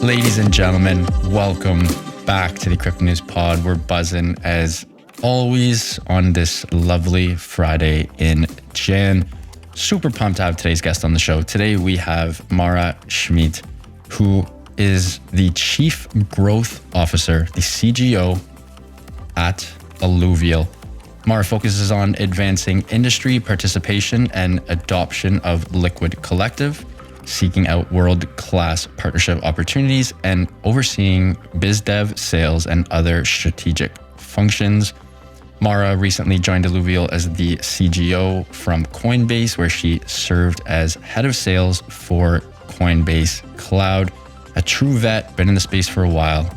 Ladies and gentlemen, welcome back to the Crypto News Pod. We're buzzing as always on this lovely Friday in Jan. Super pumped to have today's guest on the show. Today we have Mara Schmid, who is the Chief Growth Officer, the CGO at Alluvial. Mara focuses on advancing industry participation and adoption of Liquid Collective, seeking out world-class partnership opportunities, and overseeing biz dev, sales, and other strategic functions. Mara recently joined Alluvial as the CGO from Coinbase, where she served as head of sales for Coinbase Cloud. A true vet, been in the space for a while.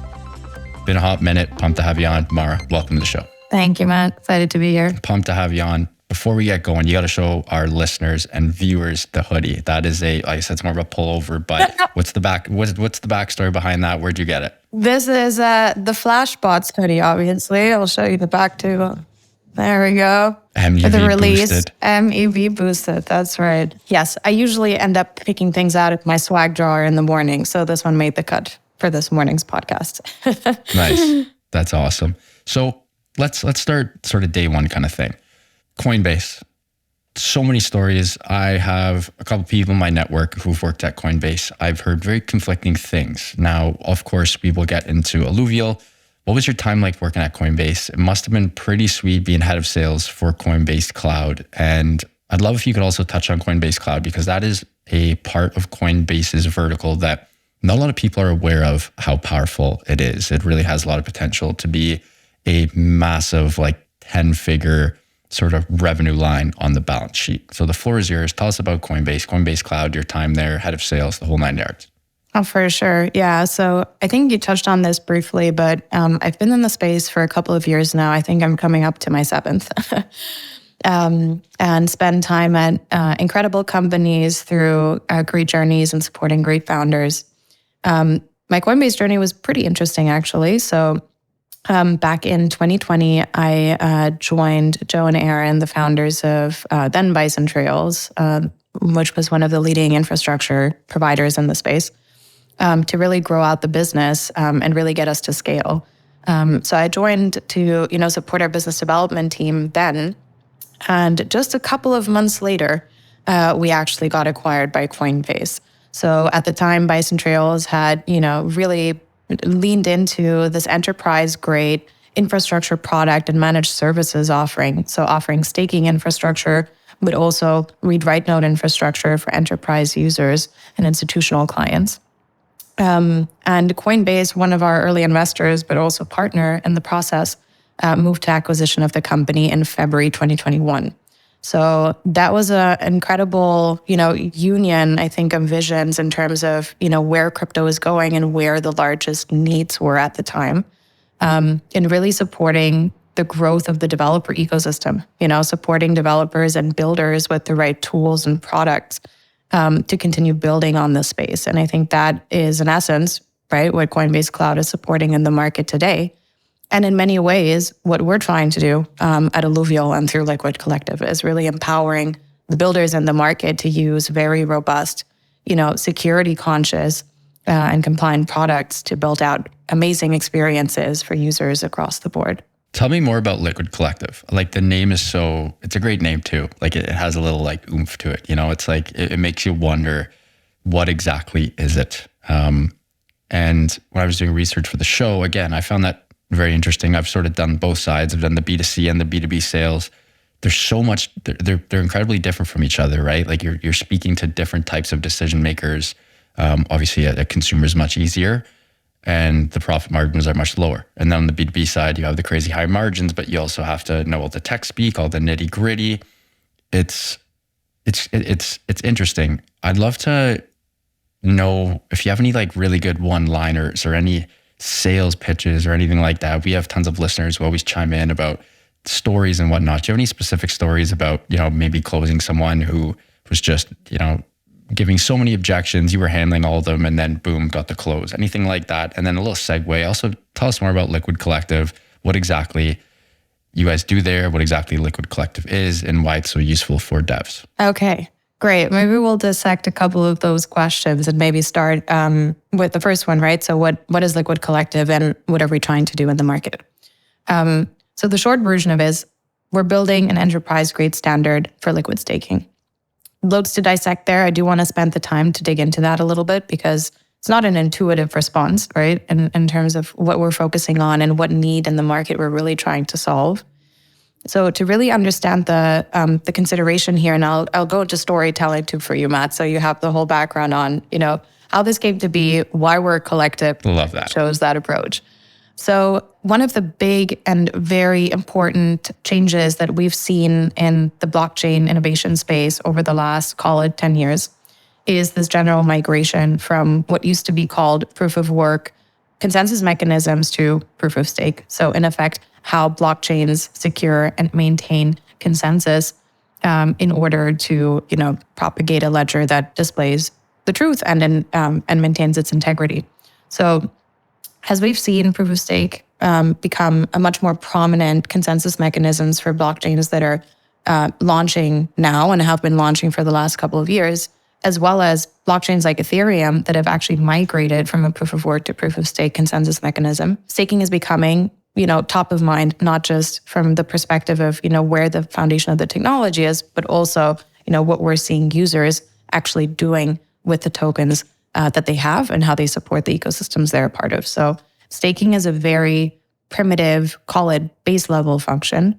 Been a hot minute. Pumped to have you on. Mara, welcome to the show. Thank you, Matt. Excited to be here. Pumped to have you on. Before we get going, you got to show our listeners and viewers the hoodie. That is like I said, it's more of a pullover, but what's the backstory behind that? Where'd you get it? This is the Flashbots hoodie, obviously. I'll show you the back too. There we go. MEV boosted. MEV boosted, that's right. Yes, I usually end up picking things out of my swag drawer in the morning, so this one made the cut for this morning's podcast. Nice. That's awesome. So let's start sort of day one kind of thing. Coinbase. So many stories. I have a couple people in my network who've worked at Coinbase. I've heard very conflicting things. Now, of course, we will get into Alluvial. What was your time like working at Coinbase? It must have been pretty sweet being head of sales for Coinbase Cloud. And I'd love if you could also touch on Coinbase Cloud, because that is a part of Coinbase's vertical that not a lot of people are aware of how powerful it is. It really has a lot of potential to be a massive, like 10-figure sort of revenue line on the balance sheet. So the floor is yours. Tell us about Coinbase Cloud, your time there, head of sales, the whole 9 yards. Oh, for sure. Yeah. So I think you touched on this briefly, but I've been in the space for a couple of years now. I think I'm coming up to my 7th. And spend time at incredible companies through great journeys and supporting great founders. My Coinbase journey was pretty interesting, actually. So back in 2020, I joined Joe and Aaron, the founders of then Bison Trails, which was one of the leading infrastructure providers in the space, to really grow out the business and really get us to scale. So I joined to support our business development team then, and just a couple of months later, we actually got acquired by Coinbase. So at the time, Bison Trails had really leaned into this enterprise-grade infrastructure product and managed services offering. So offering staking infrastructure, but also read-write node infrastructure for enterprise users and institutional clients. And Coinbase, one of our early investors, but also partner in the process, moved to acquisition of the company in February 2021. So that was an incredible, union, I think, of visions in terms of, where crypto is going and where the largest needs were at the time, in really supporting the growth of the developer ecosystem, supporting developers and builders with the right tools and products to continue building on this space. And I think that is, in essence, right, what Coinbase Cloud is supporting in the market today. And in many ways, what we're trying to do at Alluvial and through Liquid Collective is really empowering the builders in the market to use very robust, security conscious and compliant products to build out amazing experiences for users across the board. Tell me more about Liquid Collective. Like the name is it's a great name too. Like it has a little like oomph to it. It's like, it makes you wonder, what exactly is it? And when I was doing research for the show, again, I found that very interesting. I've sort of done both sides. I've done the B2C and the B2B sales. There's so much, they're incredibly different from each other, right? Like you're speaking to different types of decision makers. Obviously a consumer is much easier and the profit margins are much lower. And then on the B2B side, you have the crazy high margins, but you also have to know all the tech speak, all the nitty gritty. It's interesting. I'd love to know if you have any like really good one-liners or any sales pitches or anything like that. We have tons of listeners who always chime in about stories and whatnot. Do you have any specific stories about, maybe closing someone who was just, giving so many objections, you were handling all of them, and then boom, got the close? Anything like that? And then a little segue. Also, tell us more about Liquid Collective, what exactly you guys do there, what exactly Liquid Collective is, and why it's so useful for devs. Okay. Great. Maybe we'll dissect a couple of those questions and maybe start with the first one, right? So what is Liquid Collective and what are we trying to do in the market? So the short version of it is we're building an enterprise-grade standard for liquid staking. Loads to dissect there. I do want to spend the time to dig into that a little bit because it's not an intuitive response, right? In terms of what we're focusing on and what need in the market we're really trying to solve. So to really understand the consideration here, and I'll go into storytelling too for you, Matt. So you have the whole background on, how this came to be, why we're a collective. Love that. Shows that approach. So one of the big and very important changes that we've seen in the blockchain innovation space over the last, call it 10 years, is this general migration from what used to be called proof of work consensus mechanisms to proof of stake. So in effect, how blockchains secure and maintain consensus in order to, propagate a ledger that displays the truth and maintains its integrity. So as we've seen proof of stake become a much more prominent consensus mechanisms for blockchains that are launching now and have been launching for the last couple of years, as well as blockchains like Ethereum that have actually migrated from a proof of work to proof of stake consensus mechanism. Staking is becoming, top of mind, not just from the perspective of, where the foundation of the technology is, but also, what we're seeing users actually doing with the tokens that they have and how they support the ecosystems they're a part of. So staking is a very primitive, call it base level function,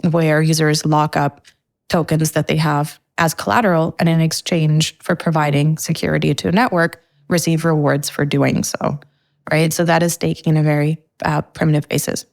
where users lock up tokens that they have as collateral and in exchange for providing security to a network, receive rewards for doing so, right? So that is staking in a very primitive basis.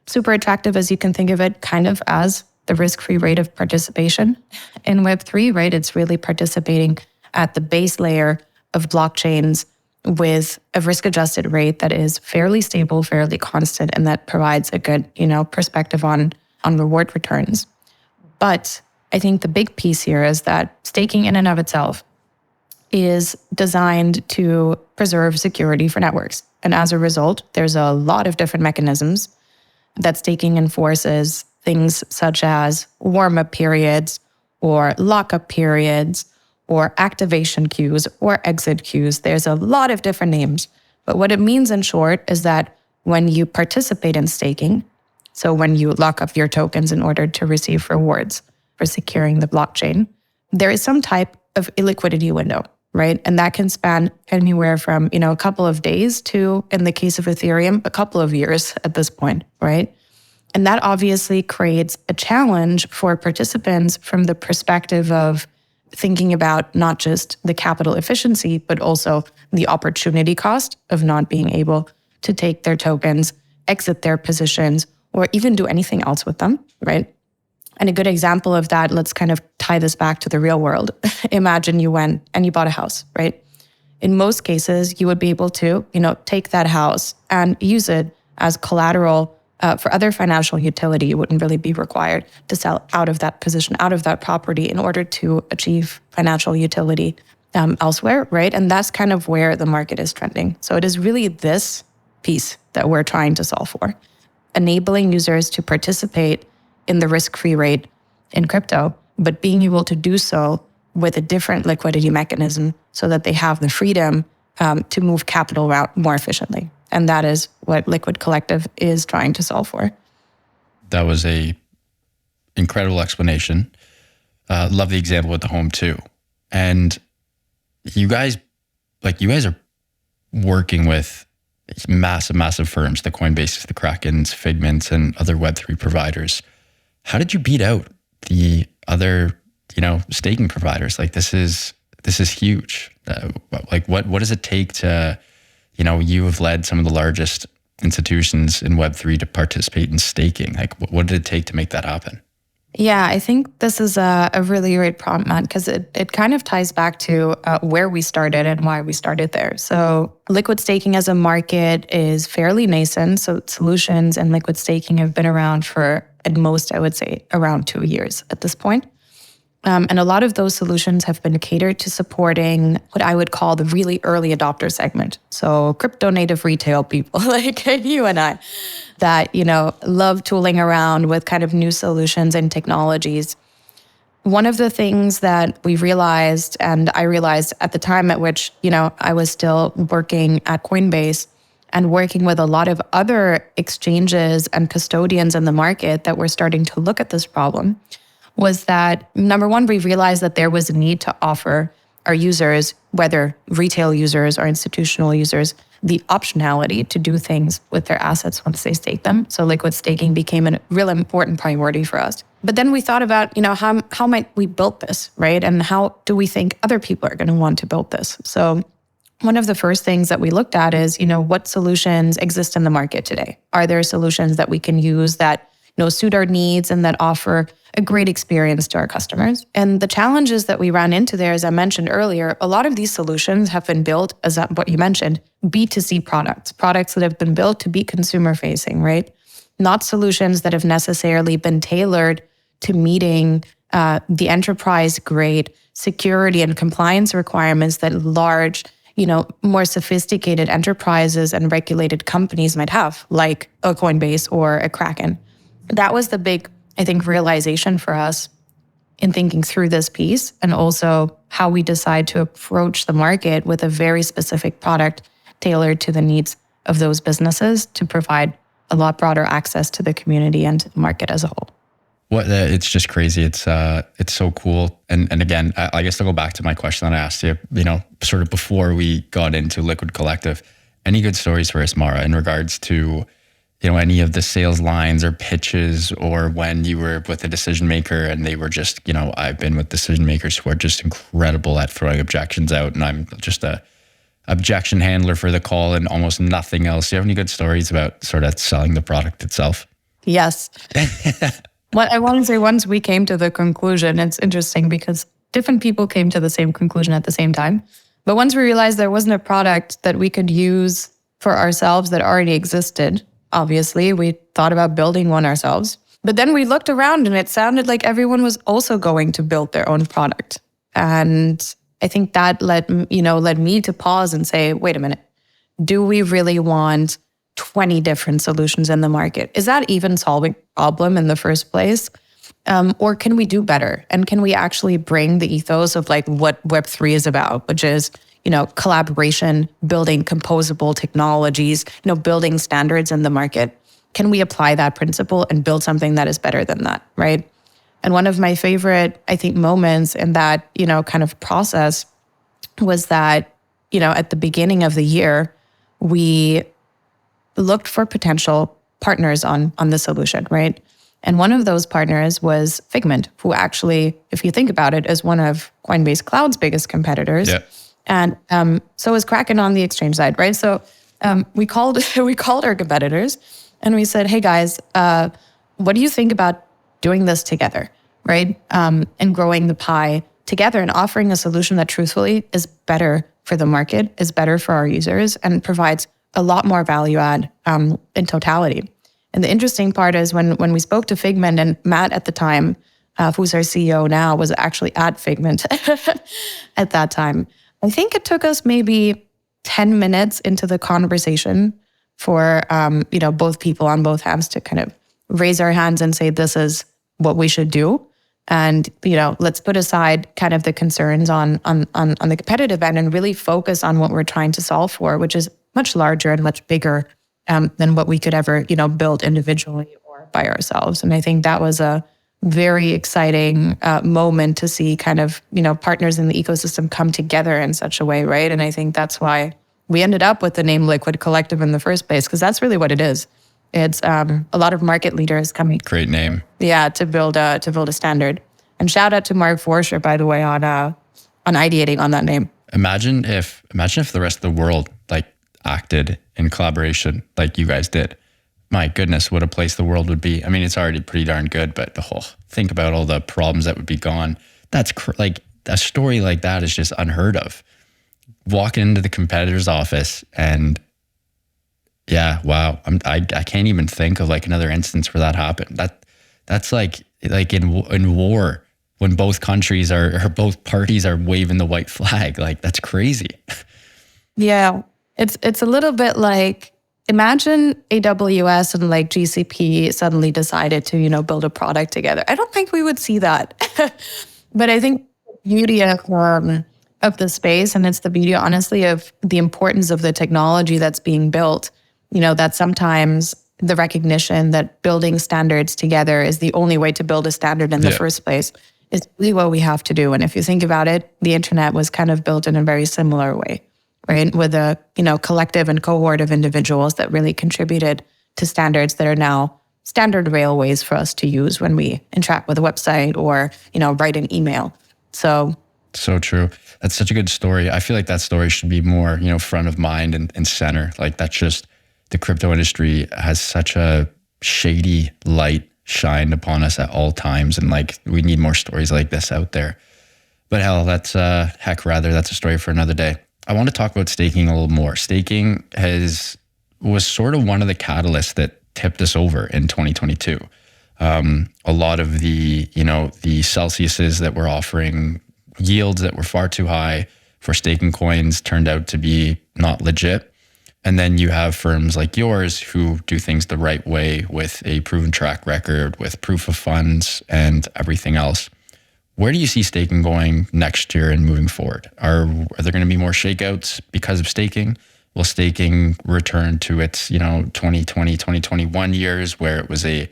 Super attractive as you can think of it kind of as the risk-free rate of participation in Web3, right? It's really participating at the base layer of blockchains with a risk-adjusted rate that is fairly stable, fairly constant, and that provides a good, perspective on reward returns. But I think the big piece here is that staking in and of itself is designed to preserve security for networks. And as a result, there's a lot of different mechanisms that staking enforces, things such as warm-up periods or lock-up periods or activation queues or exit queues. There's a lot of different names. But what it means in short is that when you participate in staking, so when you lock up your tokens in order to receive rewards for securing the blockchain, there is some type of illiquidity window, right? And that can span anywhere from, a couple of days to, in the case of Ethereum, a couple of years at this point, right? And that obviously creates a challenge for participants from the perspective of thinking about not just the capital efficiency, but also the opportunity cost of not being able to take their tokens, exit their positions, or even do anything else with them, right? And a good example of that, let's kind of tie this back to the real world. Imagine you went and you bought a house, right? In most cases, you would be able to, take that house and use it as collateral for other financial utility. You wouldn't really be required to sell out of that position, out of that property in order to achieve financial utility elsewhere, right? And that's kind of where the market is trending. So it is really this piece that we're trying to solve for, enabling users to participate in the risk-free rate in crypto, but being able to do so with a different liquidity mechanism so that they have the freedom to move capital around more efficiently. And that is what Liquid Collective is trying to solve for. That was a incredible explanation. Love the example with the home too. And you guys are working with massive firms, the Coinbases, the Krakens, Figments, and other Web3 providers. How did you beat out the other, staking providers? Like this is huge. What does it take to, you have led some of the largest institutions in Web3 to participate in staking. Like what did it take to make that happen? Yeah, I think this is a really great prompt, Matt, because it kind of ties back to where we started and why we started there. So liquid staking as a market is fairly nascent. So solutions and liquid staking have been around for, at most, I would say, around 2 years at this point. And a lot of those solutions have been catered to supporting what I would call the really early adopter segment. So crypto native retail people like you and I that, love tooling around with kind of new solutions and technologies. one of the things that we realized, and I realized at the time at which, I was still working at Coinbase and working with a lot of other exchanges and custodians in the market that were starting to look at this problem, was that number one, we realized that there was a need to offer our users, whether retail users or institutional users, the optionality to do things with their assets once they stake them. So liquid staking became a real important priority for us. But then we thought about, how might we build this, right? And how do we think other people are going to want to build this? So one of the first things that we looked at is, what solutions exist in the market today? Are there solutions that we can use that, suit our needs and that offer a great experience to our customers? And the challenges that we ran into there, as I mentioned earlier, a lot of these solutions have been built, as what you mentioned, B2C products that have been built to be consumer facing, right? Not solutions that have necessarily been tailored to meeting the enterprise grade security and compliance requirements that large, more sophisticated enterprises and regulated companies might have, like a Coinbase or a Kraken. That was the big, I think, realization for us in thinking through this piece, and also how we decide to approach the market with a very specific product tailored to the needs of those businesses to provide a lot broader access to the community and to the market as a whole. It's just crazy. It's so cool. And again, I guess to go back to my question that I asked you, sort of before we got into Liquid Collective, any good stories for us, Mara, in regards to, any of the sales lines or pitches, or when you were with a decision maker and they were just, I've been with decision makers who are just incredible at throwing objections out, and I'm just a objection handler for the call and almost nothing else. Do you have any good stories about sort of selling the product itself? Yes. What I want to say, once we came to the conclusion, it's interesting because different people came to the same conclusion at the same time. But once we realized there wasn't a product that we could use for ourselves that already existed, obviously, we thought about building one ourselves. But then we looked around and it sounded like everyone was also going to build their own product. And I think that led me to pause and say, wait a minute, do we really want 20 different solutions in the market? Is that even solving a problem in the first place? Or can we do better? And can we actually bring the ethos of like what Web3 is about, which is, collaboration, building composable technologies, building standards in the market? Can we apply that principle and build something that is better than that, right? And one of my favorite, I think, moments in that, kind of process was that, at the beginning of the year, we looked for potential partners on the solution, right? And one of those partners was Figment, who actually, if you think about it, is one of Coinbase Cloud's biggest competitors. Yeah. And so is Kraken on the exchange side, right? So we called our competitors and we said, hey guys, what do you think about doing this together, right? And growing the pie together and offering a solution that truthfully is better for the market, is better for our users, and provides a lot more value add in totality. And the interesting part is when we spoke to Figment, and Matt at the time, who's our CEO now, was actually at Figment at that time. I think it took us maybe 10 minutes into the conversation for both people on both hands to kind of raise our hands and say, this is what we should do. And, let's put aside kind of the concerns on the competitive end and really focus on what we're trying to solve for, which is much larger and much bigger than what we could ever, build individually or by ourselves. And I think that was a very exciting moment to see kind of, partners in the ecosystem come together in such a way, right? And I think that's why we ended up with the name Liquid Collective in the first place, because that's really what it is. It's a lot of market leaders coming. Great name. Yeah, to build a standard. And shout out to Mark Forscher, by the way, on ideating on that name. Imagine if the rest of the world acted in collaboration like you guys did. My goodness, what a place the world would be. I mean, it's already pretty darn good, but think about all the problems that would be gone. That's a story like that is just unheard of. Walking into the competitor's office and yeah, wow. I can't even think of another instance where that happened. That's like in war when both countries or both parties are waving the white flag. That's crazy. Yeah, it's a little bit like, imagine AWS and GCP suddenly decided to, build a product together. I don't think we would see that. But I think the beauty of the space, and it's the beauty, honestly, of the importance of the technology that's being built, that sometimes the recognition that building standards together is the only way to build a standard in the first place is really what we have to do. And if you think about it, the internet was kind of built in a very similar way, right? With a, collective and cohort of individuals that really contributed to standards that are now standard railways for us to use when we interact with a website or, write an email. So true. That's such a good story. I feel like that story should be more, front of mind and center. Like that's just, the crypto industry has such a shady light shined upon us at all times. And like, we need more stories like this out there. But that's a story for another day. I want to talk about staking a little more. Staking was sort of one of the catalysts that tipped us over in 2022. A lot of the Celsiuses that were offering yields that were far too high for staking coins turned out to be not legit. And then you have firms like yours who do things the right way with a proven track record, with proof of funds and everything else. Where do you see staking going next year and moving forward? Are there going to be more shakeouts because of staking? Will staking return to its, 2020, 2021 years where it was a,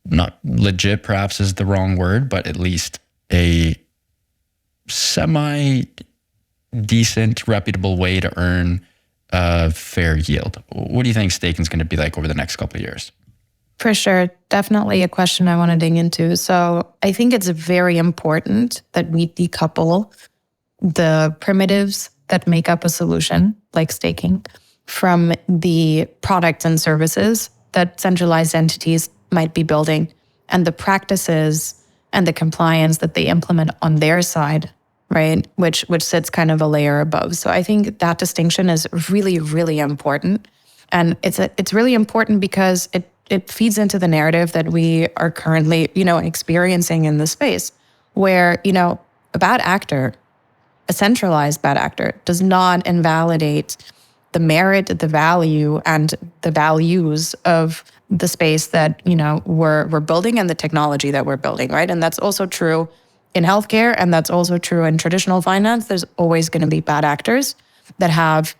not legit perhaps is the wrong word, but at least a semi-decent, reputable way to earn a fair yield? What do you think staking is going to be like over the next couple of years? For sure. Definitely a question I want to dig into. So I think it's very important that we decouple the primitives that make up a solution, like staking, from the products and services that centralized entities might be building and the practices and the compliance that they implement on their side, right? Which sits kind of a layer above. So I think that distinction is really, really important. And it's really important because it feeds into the narrative that we are currently, experiencing in the space where, a bad actor, a centralized bad actor, does not invalidate the merit, the value, and the values of the space that, we're building and the technology that we're building, right? And that's also true in healthcare, and that's also true in traditional finance. There's always going to be bad actors that have,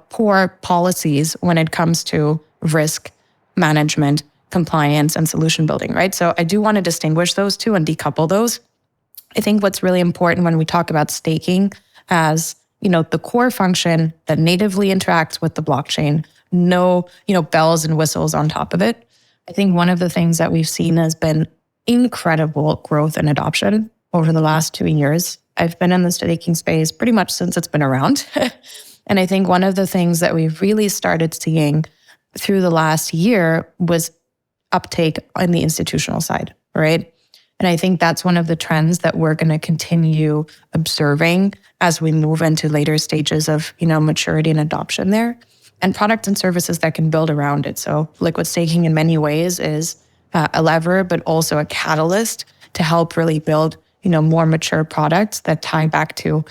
poor policies when it comes to risk management, compliance, and solution building, right? So I do want to distinguish those two and decouple those. I think what's really important when we talk about staking as, the core function that natively interacts with the blockchain, no, bells and whistles on top of it. I think one of the things that we've seen has been incredible growth and adoption over the last 2 years. I've been in the staking space pretty much since it's been around. And I think one of the things that we've really started seeing through the last year was uptake on the institutional side, right? And I think that's one of the trends that we're going to continue observing as we move into later stages of, maturity and adoption there, and products and services that can build around it. So liquid staking in many ways is a lever, but also a catalyst to help really build, more mature products that tie back to,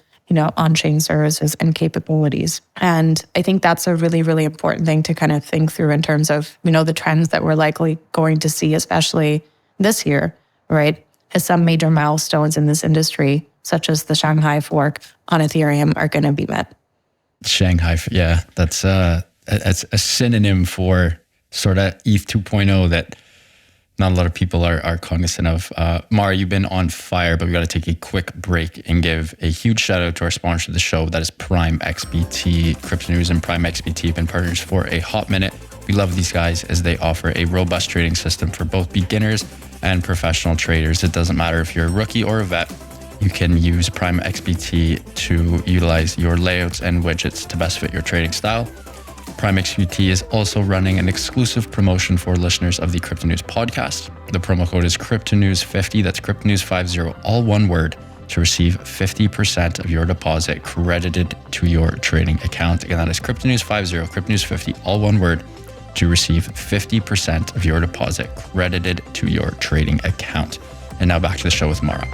on-chain services and capabilities. And I think that's a really, really important thing to kind of think through in terms of, the trends that we're likely going to see, especially this year, right? As some major milestones in this industry, such as the Shanghai fork on Ethereum, are going to be met. Shanghai, yeah, that's a synonym for sort of ETH 2.0 that not a lot of people are cognizant of. Mara, you've been on fire, but we got to take a quick break and give a huge shout out to our sponsor of the show, that is Prime XBT. Crypto News and Prime XBT have been partners for a hot minute. We love these guys as they offer a robust trading system for both beginners and professional traders. It doesn't matter if you're a rookie or a vet, you can use Prime XBT to utilize your layouts and widgets to best fit your trading style. Prime XBT is also running an exclusive promotion for listeners of the Crypto News podcast. The promo code is CryptoNews50. That's CryptoNews50, all one word, to receive 50% of your deposit credited to your trading account. Again, that is CryptoNews50, CryptoNews50, all one word, to receive 50% of your deposit credited to your trading account. And now back to the show with Mara.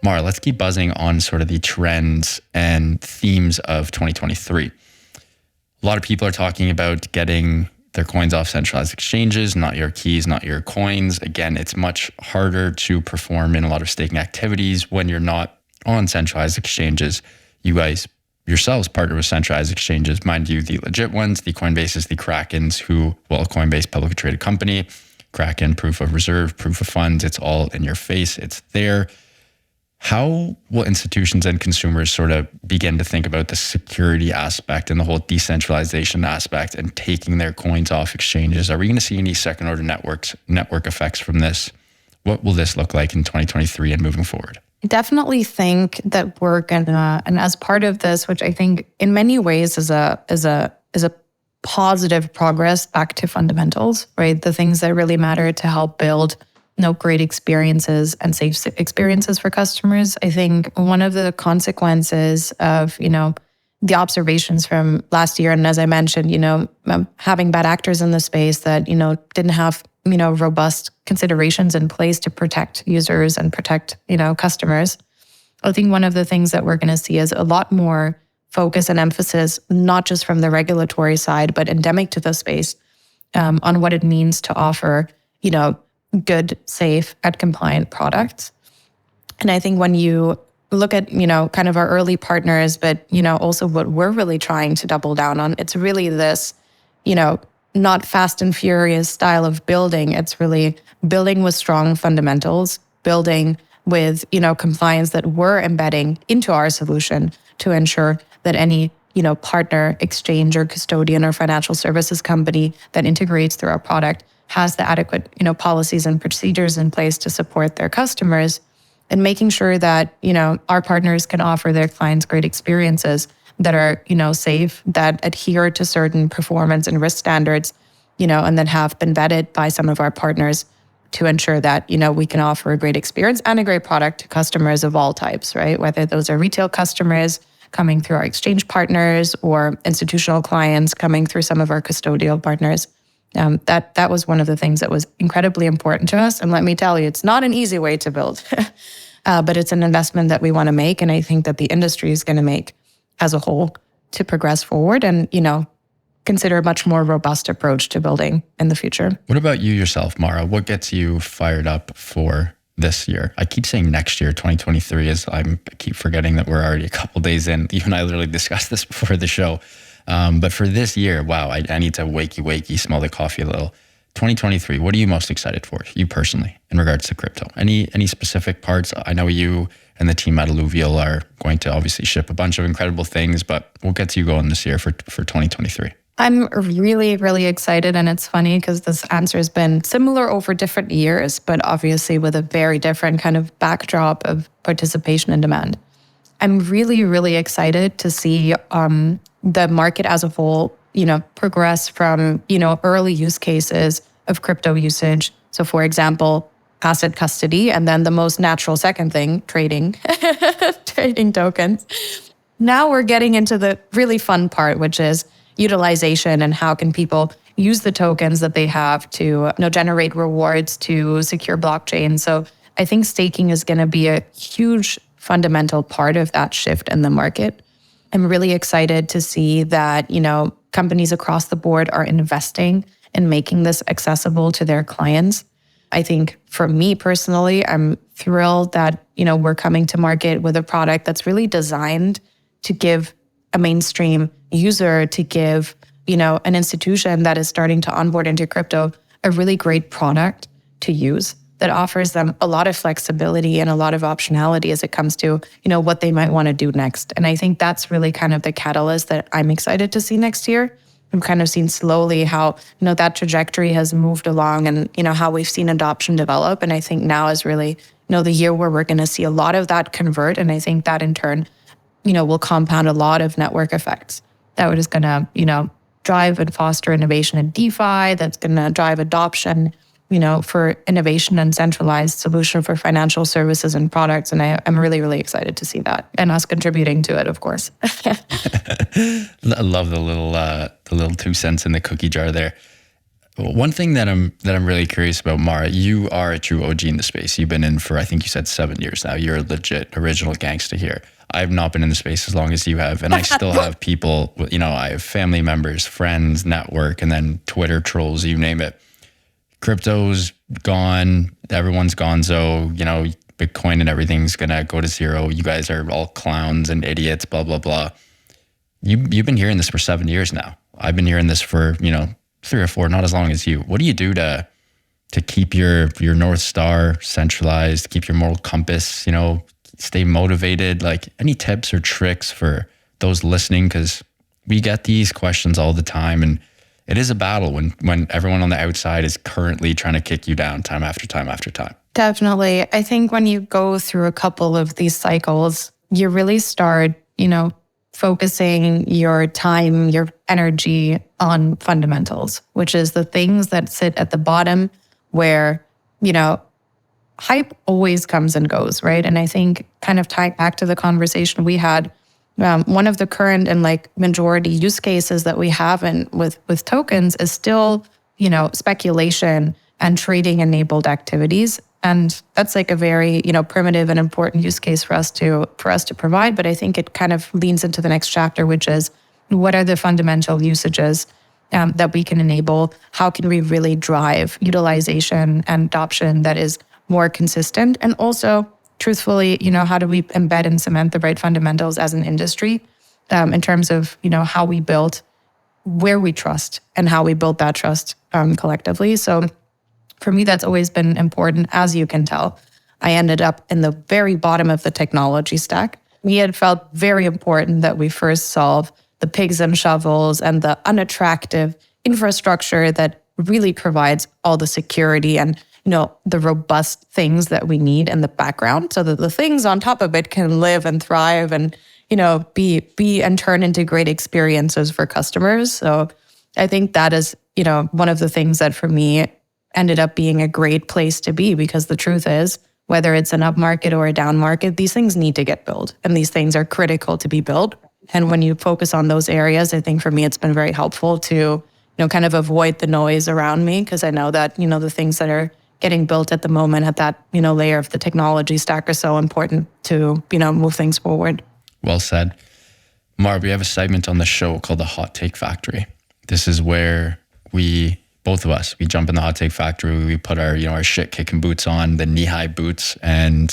Mara, let's keep buzzing on sort of the trends and themes of 2023. A lot of people are talking about getting their coins off centralized exchanges, not your keys, not your coins. Again, it's much harder to perform in a lot of staking activities when you're not on centralized exchanges. You guys yourselves partner with centralized exchanges, mind you, the legit ones, the Coinbases, the Krakens, Coinbase, publicly traded company, Kraken, proof of reserve, proof of funds, it's all in your face, it's there. How will institutions and consumers sort of begin to think about the security aspect and the whole decentralization aspect and taking their coins off exchanges? Are we going to see any second order network effects from this? What will this look like in 2023 and moving forward? I definitely think that we're gonna, and as part of this, which I think in many ways is a positive progress back to fundamentals, right? The things that really matter to help build great experiences and safe experiences for customers. I think one of the consequences of, the observations from last year, and as I mentioned, having bad actors in the space that, didn't have, robust considerations in place to protect users and protect, customers. I think one of the things that we're going to see is a lot more focus and emphasis, not just from the regulatory side, but endemic to the space, on what it means to offer, good, safe, and compliant products. And I think when you look at, kind of our early partners, but, also what we're really trying to double down on, it's really this, not fast and furious style of building. It's really building with strong fundamentals, building with, compliance that we're embedding into our solution to ensure that any, partner, exchange, or custodian or financial services company that integrates through our product has the adequate, policies and procedures in place to support their customers, and making sure that, our partners can offer their clients great experiences that are, safe, that adhere to certain performance and risk standards, and that have been vetted by some of our partners to ensure that, we can offer a great experience and a great product to customers of all types, right? Whether those are retail customers coming through our exchange partners or institutional clients coming through some of our custodial partners. That was one of the things that was incredibly important to us. And let me tell you, it's not an easy way to build, but it's an investment that we want to make. And I think that the industry is going to make as a whole to progress forward and, consider a much more robust approach to building in the future. What about you yourself, Mara? What gets you fired up for this year? I keep saying next year, 2023, as I keep forgetting that we're already a couple days in. You and I literally discussed this before the show. But for this year, wow, I need to wakey, smell the coffee a little. 2023, what are you most excited for, you personally, in regards to crypto? Any specific parts? I know you and the team at Alluvial are going to obviously ship a bunch of incredible things, but what gets you going this year for 2023? I'm really, really excited. And it's funny because this answer has been similar over different years, but obviously with a very different kind of backdrop of participation and demand. I'm really, really excited to see the market as a whole, progress from, early use cases of crypto usage. So for example, asset custody, and then the most natural second thing, trading, trading tokens. Now we're getting into the really fun part, which is utilization and how can people use the tokens that they have to generate rewards to secure blockchain. So I think staking is going to be a huge fundamental part of that shift in the market. I'm really excited to see that, companies across the board are investing in making this accessible to their clients. I think for me personally, I'm thrilled that, we're coming to market with a product that's really designed to give a mainstream user, to give, an institution that is starting to onboard into crypto, a really great product to use that offers them a lot of flexibility and a lot of optionality as it comes to, what they might want to do next. And I think that's really kind of the catalyst that I'm excited to see next year. I've kind of seen slowly how, that trajectory has moved along and, how we've seen adoption develop. And I think now is really, the year where we're going to see a lot of that convert. And I think that in turn, will compound a lot of network effects that is going to, drive and foster innovation in DeFi, that's going to drive adoption, for innovation and centralized solution for financial services and products. And I'm really, really excited to see that and us contributing to it, of course. I love the little 2 cents in the cookie jar there. One thing that I'm really curious about, Mara, you are a true OG in the space. You've been in for, I think you said 7 years now. You're a legit original gangsta here. I've not been in the space as long as you have, and I still have people, I have family members, friends, network, and then Twitter trolls, you name it. Crypto's gone, everyone's gonzo, Bitcoin and everything's gonna go to zero. You guys are all clowns and idiots, blah, blah, blah. You've been hearing this for 7 years now. I've been hearing this for, 3 or 4, not as long as you. What do you do to keep your North Star centralized, keep your moral compass, stay motivated? Like, any tips or tricks for those listening? Because we get these questions all the time, and it is a battle when everyone on the outside is currently trying to kick you down time after time after time. Definitely. I think when you go through a couple of these cycles, you really start, focusing your time, your energy on fundamentals, which is the things that sit at the bottom where, hype always comes and goes, right? And I think kind of tying back to the conversation we had, one of the current and majority use cases that we have with tokens is still, speculation and trading enabled activities. And that's a very, primitive and important use case for us to provide. But I think it kind of leans into the next chapter, which is what are the fundamental usages that we can enable? How can we really drive utilization and adoption that is more consistent? And also, truthfully, how do we embed and cement the right fundamentals as an industry in terms of, how we build, where we trust and how we build that trust collectively. So for me, that's always been important. As you can tell, I ended up in the very bottom of the technology stack. We had felt very important that we first solve the pigs and shovels and the unattractive infrastructure that really provides all the security and the robust things that we need in the background, so that the things on top of it can live and thrive and be and turn into great experiences for customers. So I think that is one of the things that for me ended up being a great place to be, because the truth is, whether it's an up market or a down market, these things need to get built, and these things are critical to be built. And when you focus on those areas, I think for me, it's been very helpful to, kind of avoid the noise around me, because I know that, the things that are getting built at the moment at that, layer of the technology stack are so important to, move things forward. Well said. Marv, we have a segment on the show called the Hot Take Factory. This is where both of us, we jump in the hot take factory, we put our, our shit kicking boots on, the knee-high boots, and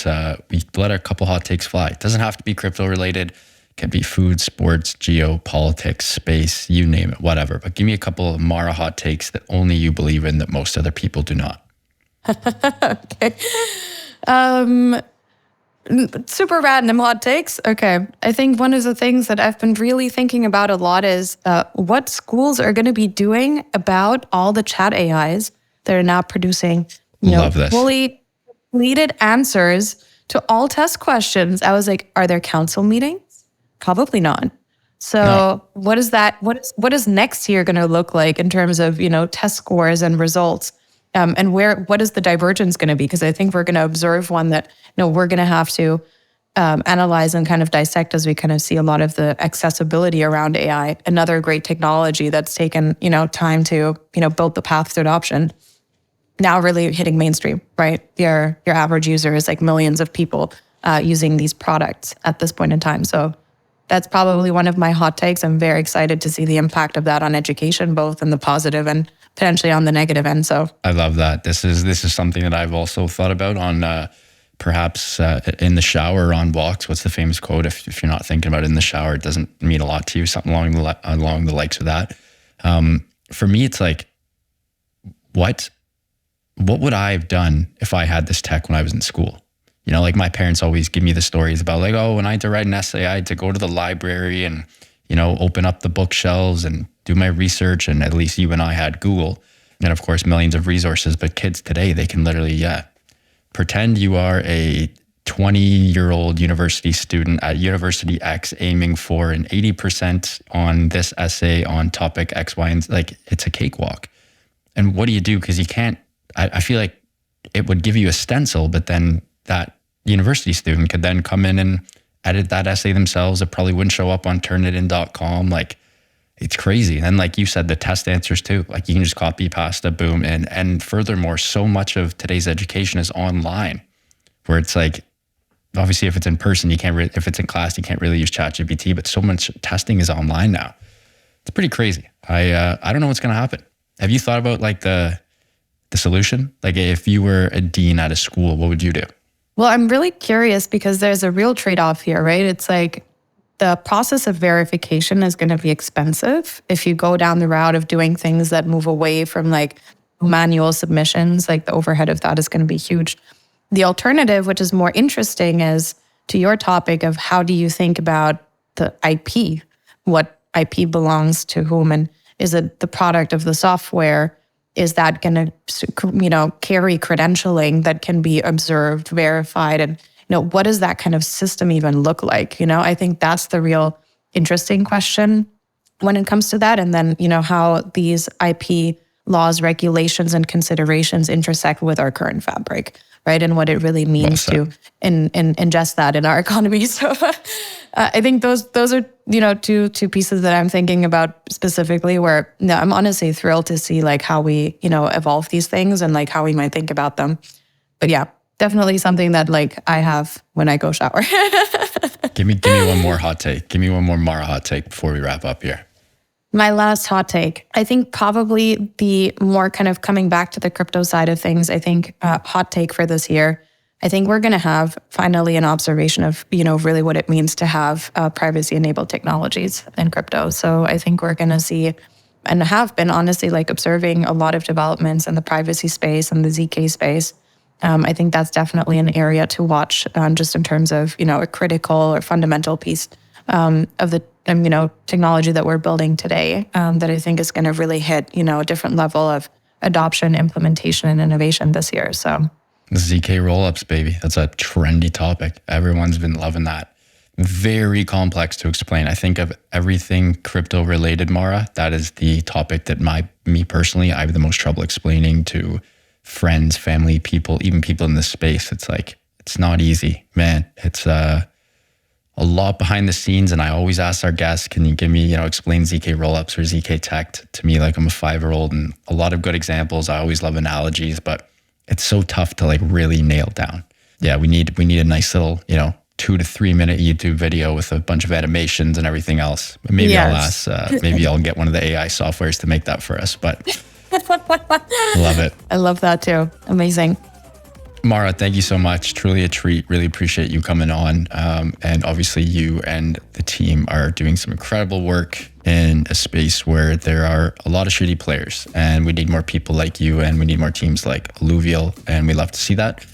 we let a couple hot takes fly. It doesn't have to be crypto related. It can be food, sports, geopolitics, space, you name it, whatever. But give me a couple of Mara hot takes that only you believe in that most other people do not. Okay. Super random hot takes. Okay. I think one of the things that I've been really thinking about a lot is what schools are going to be doing about all the chat AIs that are now producing, fully completed answers to all test questions. I was like, are there council meetings? Probably not. So no. What is that? What is next year going to look like in terms of, test scores and results? And what is the divergence going to be? Because I think we're going to observe one that, we're going to have to analyze and kind of dissect as we kind of see a lot of the accessibility around AI. Another great technology that's taken, time to, build the path to adoption. Now really hitting mainstream, right? Your average user is millions of people using these products at this point in time. So that's probably one of my hot takes. I'm very excited to see the impact of that on education, both in the positive and potentially on the negative end. So I love that. This is something that I've also thought about on perhaps in the shower or on walks. What's the famous quote? If you're not thinking about it in the shower, it doesn't mean a lot to you. Something along the likes of that. For me, it's what would I have done if I had this tech when I was in school? My parents always give me the stories about when I had to write an essay, I had to go to the library and, open up the bookshelves and do my research. And at least you and I had Google and of course, millions of resources. But kids today, they can literally, pretend you are a 20-year-old university student at University X aiming for an 80% on this essay on topic X, Y, and Z. It's a cakewalk. And what do you do? Because you can't, I feel like it would give you a stencil, but then that university student could then come in and edit that essay themselves. It probably wouldn't show up on turnitin.com. It's crazy. And like you said, the test answers too, you can just copy pasta, boom. And furthermore, so much of today's education is online where it's obviously if it's in person, you can't really, if it's in class, you can't really use ChatGPT, but so much testing is online now. It's pretty crazy. I don't know what's going to happen. Have you thought about like the solution? Like if you were a dean at a school, what would you do? Well, I'm really curious because there's a real trade-off here, right? It's like the process of verification is going to be expensive. If you go down the route of doing things that move away from like manual submissions, like the overhead of that is going to be huge. The alternative, which is more interesting, is to your topic of how do you think about the IP? What IP belongs to whom? And is it the product of the software? Is that going to, carry credentialing that can be observed, verified? And, what does that kind of system even look like? I think that's the real interesting question when it comes to that. And then, how these IP laws, regulations, and considerations intersect with our current fabric, right? And what it really means to ingest that in our economy. So I think those are, two pieces that I'm thinking about specifically where I'm honestly thrilled to see like how we, evolve these things and like how we might think about them. But yeah, definitely something that like I have when I go shower. Give me one more hot take. Give me one more Mara hot take before we wrap up here. My last hot take, I think probably the more kind of coming back to the crypto side of things, I think hot take for this year, I think we're going to have finally an observation of, really what it means to have privacy-enabled technologies in crypto. So I think we're going to see and have been honestly like observing a lot of developments in the privacy space and the ZK space. I think that's definitely an area to watch just in terms of, a critical or fundamental piece of the technology that we're building today that I think is going to really hit, a different level of adoption, implementation, and innovation this year. So ZK rollups, baby. That's a trendy topic. Everyone's been loving that. Very complex to explain. I think of everything crypto related, Mara, that is the topic that me personally, I have the most trouble explaining to friends, family, people, even people in this space. It's like, it's not easy, man. It's a lot behind the scenes. And I always ask our guests, can you give me, explain ZK rollups or ZK tech to me like I'm a 5-year-old, and a lot of good examples. I always love analogies, but it's so tough to like really nail down. Yeah, we need a nice little, 2 to 3 minute YouTube video with a bunch of animations and everything else. Maybe yes. I'll get one of the AI softwares to make that for us, but love it. I love that too. Amazing. Mara, thank you so much. Truly a treat. Really appreciate you coming on. And obviously you and the team are doing some incredible work in a space where there are a lot of shitty players, and we need more people like you, and we need more teams like Alluvial, and we love to see that.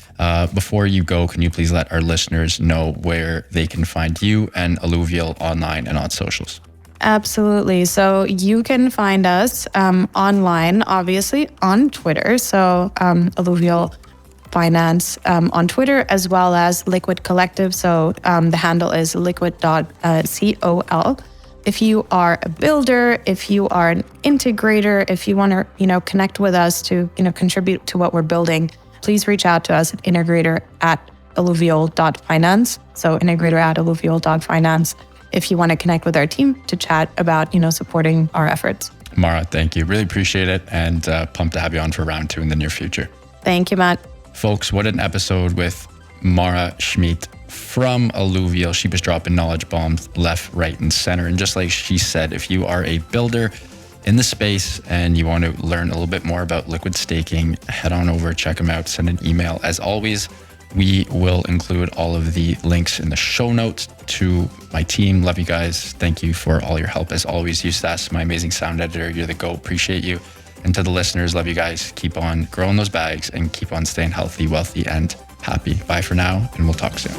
Before you go, can you please let our listeners know where they can find you and Alluvial online and on socials? Absolutely. So you can find us online, obviously, on Twitter. So Alluvial Finance on Twitter, as well as Liquid Collective. So the handle is liquid.col. If you are a builder, if you are an integrator, if you want to, connect with us to, contribute to what we're building, please reach out to us at integrator@alluvial.finance. So integrator@alluvial.finance. If you want to connect with our team to chat about, supporting our efforts. Mara, thank you. Really appreciate it. And pumped to have you on for round 2 in the near future. Thank you, Matt. Folks, what an episode with Mara Schmidt from Alluvial. She was dropping knowledge bombs left, right, and center. And just like she said, if you are a builder in the space and you want to learn a little bit more about liquid staking, head on over, check them out, send an email. As always, we will include all of the links in the show notes. To my team, love you guys. Thank you for all your help. As always, Eustace, my amazing sound editor, you're the GOAT. Appreciate you. And to the listeners, love you guys. Keep on growing those bags and keep on staying healthy, wealthy, and happy. Bye for now, and we'll talk soon.